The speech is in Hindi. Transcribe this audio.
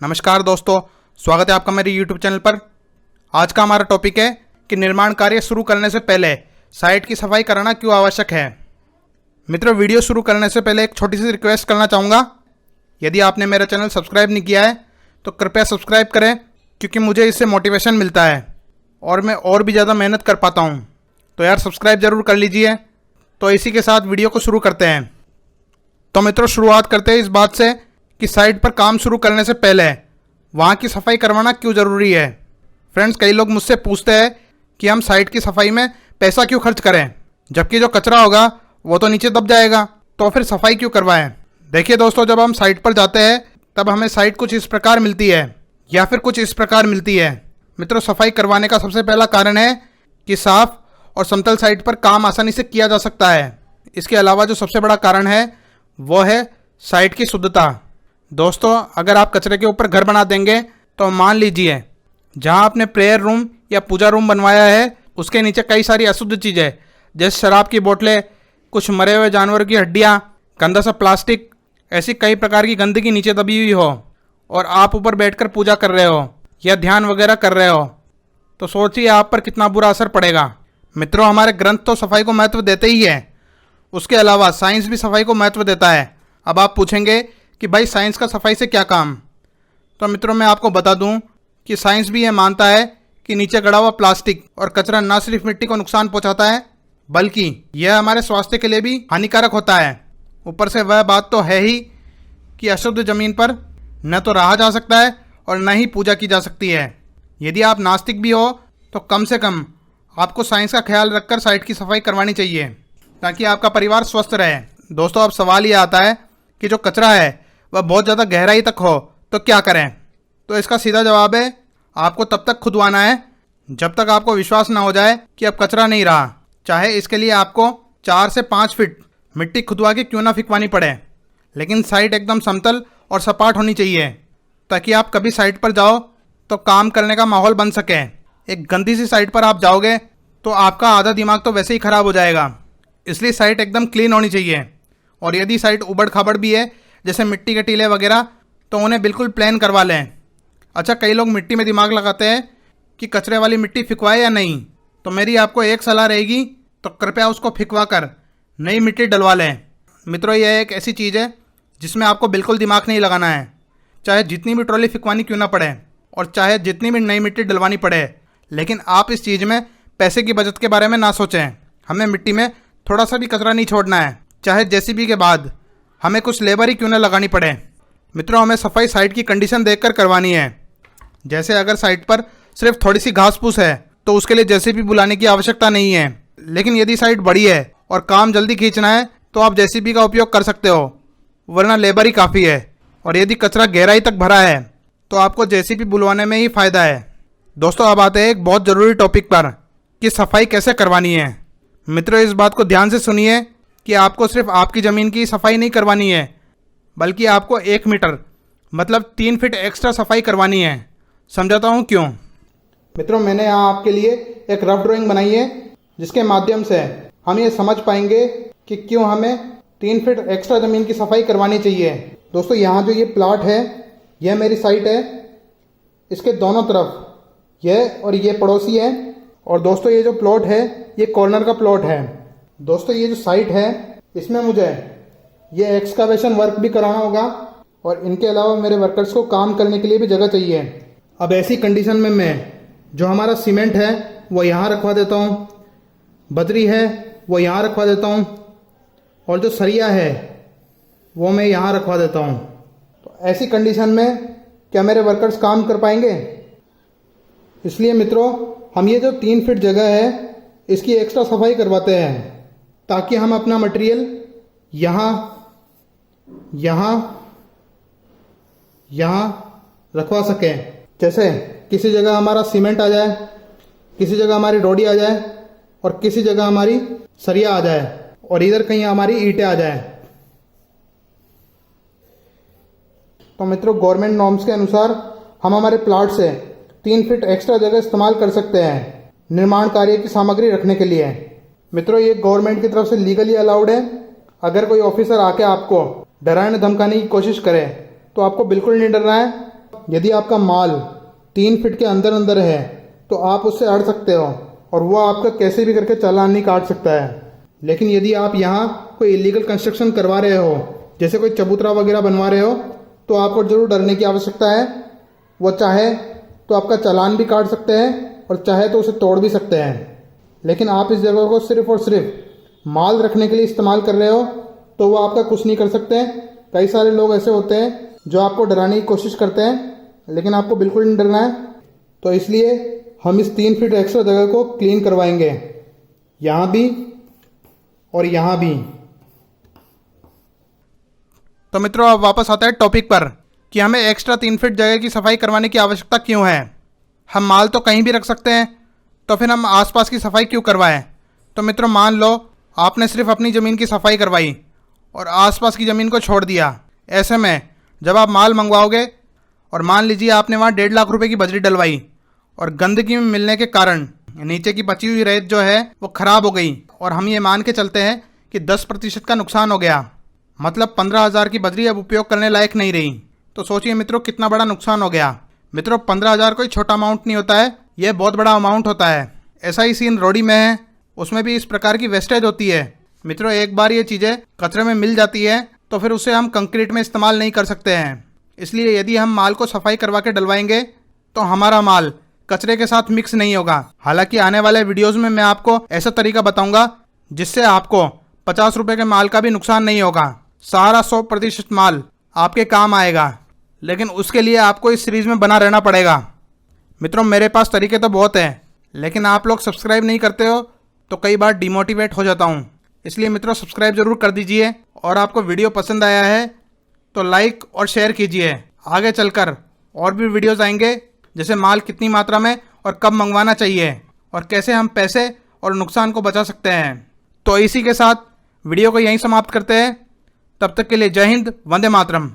नमस्कार दोस्तों, स्वागत है आपका मेरे YouTube चैनल पर। आज का हमारा टॉपिक है कि निर्माण कार्य शुरू करने से पहले साइट की सफाई कराना क्यों आवश्यक है। मित्रों, वीडियो शुरू करने से पहले एक छोटी सी रिक्वेस्ट करना चाहूँगा। यदि आपने मेरा चैनल सब्सक्राइब नहीं किया है तो कृपया सब्सक्राइब करें, क्योंकि मुझे इससे मोटिवेशन मिलता है और मैं और भी ज़्यादा मेहनत कर पाता हूँ। तो यार सब्सक्राइब ज़रूर कर लीजिए। तो इसी के साथ वीडियो को शुरू करते हैं। तो मित्रों, शुरुआत करते हैं इस बात से कि साइट पर काम शुरू करने से पहले वहाँ की सफाई करवाना क्यों ज़रूरी है। फ्रेंड्स, कई लोग मुझसे पूछते हैं कि हम साइट की सफाई में पैसा क्यों खर्च करें, जबकि जो कचरा होगा वो तो नीचे दब जाएगा, तो फिर सफाई क्यों करवाएं। देखिए दोस्तों, जब हम साइट पर जाते हैं तब हमें साइट कुछ इस प्रकार मिलती है या फिर कुछ इस प्रकार मिलती है। मित्रों, सफाई करवाने का सबसे पहला कारण है कि साफ और समतल साइट पर काम आसानी से किया जा सकता है। इसके अलावा जो सबसे बड़ा कारण है वो है साइट की शुद्धता। दोस्तों, अगर आप कचरे के ऊपर घर बना देंगे तो मान लीजिए जहां आपने प्रेयर रूम या पूजा रूम बनवाया है उसके नीचे कई सारी अशुद्ध चीज़ें जैसे शराब की बोतलें, कुछ मरे हुए जानवरों की हड्डियां, गंदा सा प्लास्टिक, ऐसी कई प्रकार की गंदगी नीचे दबी हुई हो और आप ऊपर बैठकर पूजा कर रहे हो या ध्यान वगैरह कर रहे हो, तो सोचिए आप पर कितना बुरा असर पड़ेगा। मित्रों, हमारे ग्रंथ तो सफाई को महत्व देते ही है, उसके अलावा साइंस भी सफाई को महत्व देता है। अब आप पूछेंगे कि भाई साइंस का सफाई से क्या काम। तो मित्रों, मैं आपको बता दूं कि साइंस भी यह मानता है कि नीचे गड़ा हुआ प्लास्टिक और कचरा न सिर्फ मिट्टी को नुकसान पहुंचाता है बल्कि यह हमारे स्वास्थ्य के लिए भी हानिकारक होता है। ऊपर से वह बात तो है ही कि अशुद्ध जमीन पर न तो रहा जा सकता है और न ही पूजा की जा सकती है। यदि आप नास्तिक भी हो तो कम से कम आपको साइंस का ख्याल रखकर साइट की सफाई करवानी चाहिए ताकि आपका परिवार स्वस्थ रहे। दोस्तों, अब सवाल ये आता है कि जो कचरा है वह बहुत ज़्यादा गहराई तक हो तो क्या करें। तो इसका सीधा जवाब है, आपको तब तक खुदवाना है जब तक आपको विश्वास ना हो जाए कि अब कचरा नहीं रहा, चाहे इसके लिए आपको 4 से 5 फीट मिट्टी खुदवा के क्यों ना फिकवानी पड़े। लेकिन साइट एकदम समतल और सपाट होनी चाहिए ताकि आप कभी साइट पर जाओ तो काम करने का माहौल बन सके। एक गंदी सी साइट पर आप जाओगे तो आपका आधा दिमाग तो वैसे ही खराब हो जाएगा। इसलिए साइट एकदम क्लीन होनी चाहिए। और यदि साइट उबड़ खाबड़ भी है जैसे मिट्टी के टीले वगैरह, तो उन्हें बिल्कुल प्लेन करवा लें। अच्छा, कई लोग मिट्टी में दिमाग लगाते हैं कि कचरे वाली मिट्टी फिकवाए या नहीं। तो मेरी आपको एक सलाह रहेगी, तो कृपया उसको फिकवा कर नई मिट्टी डलवा लें। मित्रों, यह एक ऐसी चीज़ है जिसमें आपको बिल्कुल दिमाग नहीं लगाना है, चाहे जितनी भी ट्रॉली फिकवानी क्यों ना पड़े और चाहे जितनी भी नई मिट्टी डलवानी पड़े। लेकिन आप इस चीज़ में पैसे की बचत के बारे में ना सोचें। हमें मिट्टी में थोड़ा सा भी कचरा नहीं छोड़ना है, चाहे जेसीबी के बाद हमें कुछ लेबर ही क्यों ना लगानी पड़े। मित्रों, हमें सफाई साइट की कंडीशन देखकर करवानी है। जैसे अगर साइट पर सिर्फ थोड़ी सी घास फूस है तो उसके लिए जेसीबी बुलाने की आवश्यकता नहीं है। लेकिन यदि साइट बड़ी है और काम जल्दी खींचना है तो आप जेसीबी का उपयोग कर सकते हो, वरना लेबर ही काफ़ी है। और यदि कचरा गहराई तक भरा है तो आपको जेसीबी बुलवाने में ही फ़ायदा है। दोस्तों, अब आते हैं एक बहुत ज़रूरी टॉपिक पर कि सफाई कैसे करवानी है। मित्रों, इस बात को ध्यान से सुनिए कि आपको सिर्फ आपकी ज़मीन की सफाई नहीं करवानी है, बल्कि आपको 1 मीटर मतलब 3 फीट एक्स्ट्रा सफाई करवानी है। समझाता हूँ क्यों। मित्रों, मैंने यहाँ आपके लिए एक रफ ड्राइंग बनाई है जिसके माध्यम से हम ये समझ पाएंगे कि क्यों हमें 3 फीट एक्स्ट्रा ज़मीन की सफाई करवानी चाहिए। दोस्तों, यहाँ जो ये प्लॉट है यह मेरी साइट है। इसके दोनों तरफ यह और ये पड़ोसी है। और दोस्तों, ये जो प्लॉट है ये कॉर्नर का प्लॉट है। दोस्तों, ये जो साइट है इसमें मुझे ये एक्सकावेशन वर्क भी कराना होगा और इनके अलावा मेरे वर्कर्स को काम करने के लिए भी जगह चाहिए। अब ऐसी कंडीशन में मैं जो हमारा सीमेंट है वो यहाँ रखवा देता हूँ, बजरी है वो यहाँ रखवा देता हूँ और जो सरिया है वो मैं यहाँ रखवा देता हूँ। तो ऐसी कंडीशन में क्या मेरे वर्कर्स काम कर पाएंगे? इसलिए मित्रों, हम ये जो 3 फीट जगह है इसकी एक्स्ट्रा सफाई करवाते हैं ताकि हम अपना मटेरियल यहाँ यहाँ यहाँ रखवा सकें। जैसे किसी जगह हमारा सीमेंट आ जाए, किसी जगह हमारी रोडी आ जाए और किसी जगह हमारी सरिया आ जाए और इधर कहीं हमारी ईंटें आ जाए। तो मित्रों, गवर्नमेंट नॉर्म्स के अनुसार हम हमारे प्लाट से 3 फीट एक्स्ट्रा जगह इस्तेमाल कर सकते हैं निर्माण कार्य की सामग्री रखने के लिए। मित्रों, ये गवर्नमेंट की तरफ से लीगली अलाउड है। अगर कोई ऑफिसर आके आपको डराने धमकाने की कोशिश करे तो आपको बिल्कुल नहीं डरना है। यदि आपका माल 3 फीट के अंदर अंदर है तो आप उससे अड़ सकते हो और वो आपका कैसे भी करके चालान नहीं काट सकता है। लेकिन यदि आप यहाँ कोई इलीगल कंस्ट्रक्शन करवा रहे हो, जैसे कोई चबूतरा वगैरह बनवा रहे हो, तो आपको जरूर डरने की आवश्यकता है। वो चाहे तो आपका चालान भी काट सकते हैं और चाहे तो उसे तोड़ भी सकते हैं। लेकिन आप इस जगह को सिर्फ और सिर्फ माल रखने के लिए इस्तेमाल कर रहे हो तो वो आपका कुछ नहीं कर सकते। कई सारे लोग ऐसे होते हैं जो आपको डराने की कोशिश करते हैं, लेकिन आपको बिल्कुल नहीं डरना है। तो इसलिए हम इस 3 फीट एक्स्ट्रा जगह को क्लीन करवाएंगे, यहाँ भी और यहाँ भी। तो मित्रों, अब वापस आता है टॉपिक पर कि हमें एक्स्ट्रा 3 फीट जगह की सफाई करवाने की आवश्यकता क्यों है। हम माल तो कहीं भी रख सकते हैं, तो फिर हम आसपास की सफाई क्यों करवाएं। तो मित्रों, मान लो आपने सिर्फ अपनी ज़मीन की सफाई करवाई और आसपास की ज़मीन को छोड़ दिया। ऐसे में जब आप माल मंगवाओगे और मान लीजिए आपने वहाँ 1.5 लाख रुपए की बजरी डलवाई और गंदगी में मिलने के कारण नीचे की बची हुई रेत जो है वो खराब हो गई और हम ये मान के चलते हैं कि 10% का नुकसान हो गया, मतलब 15,000 की बजरी अब उपयोग करने लायक नहीं रही। तो सोचिए मित्रों, कितना बड़ा नुकसान हो गया। मित्रों, 15,000 कोई छोटा अमाउंट नहीं होता है, यह बहुत बड़ा अमाउंट होता है। ऐसा ही सीन रोड़ी में है, उसमें भी इस प्रकार की वेस्टेज होती है। मित्रों, एक बार ये चीज़ें कचरे में मिल जाती है तो फिर उसे हम कंक्रीट में इस्तेमाल नहीं कर सकते हैं। इसलिए यदि हम माल को सफाई करवा के डलवाएंगे तो हमारा माल कचरे के साथ मिक्स नहीं होगा। हालांकि आने वाले वीडियोस में मैं आपको ऐसा तरीका बताऊंगा जिससे आपको 50 रुपए के माल का भी नुकसान नहीं होगा। सारा 100% माल आपके काम आएगा, लेकिन उसके लिए आपको इस सीरीज में बना रहना पड़ेगा। मित्रों, मेरे पास तरीके तो बहुत हैं, लेकिन आप लोग सब्सक्राइब नहीं करते हो तो कई बार डिमोटिवेट हो जाता हूँ। इसलिए मित्रों, सब्सक्राइब जरूर कर दीजिए और आपको वीडियो पसंद आया है तो लाइक और शेयर कीजिए। आगे चलकर और भी वीडियोस आएंगे, जैसे माल कितनी मात्रा में और कब मंगवाना चाहिए और कैसे हम पैसे और नुकसान को बचा सकते हैं। तो इसी के साथ वीडियो को यहीं समाप्त करते हैं। तब तक के लिए जय हिंद, वंदे मातरम।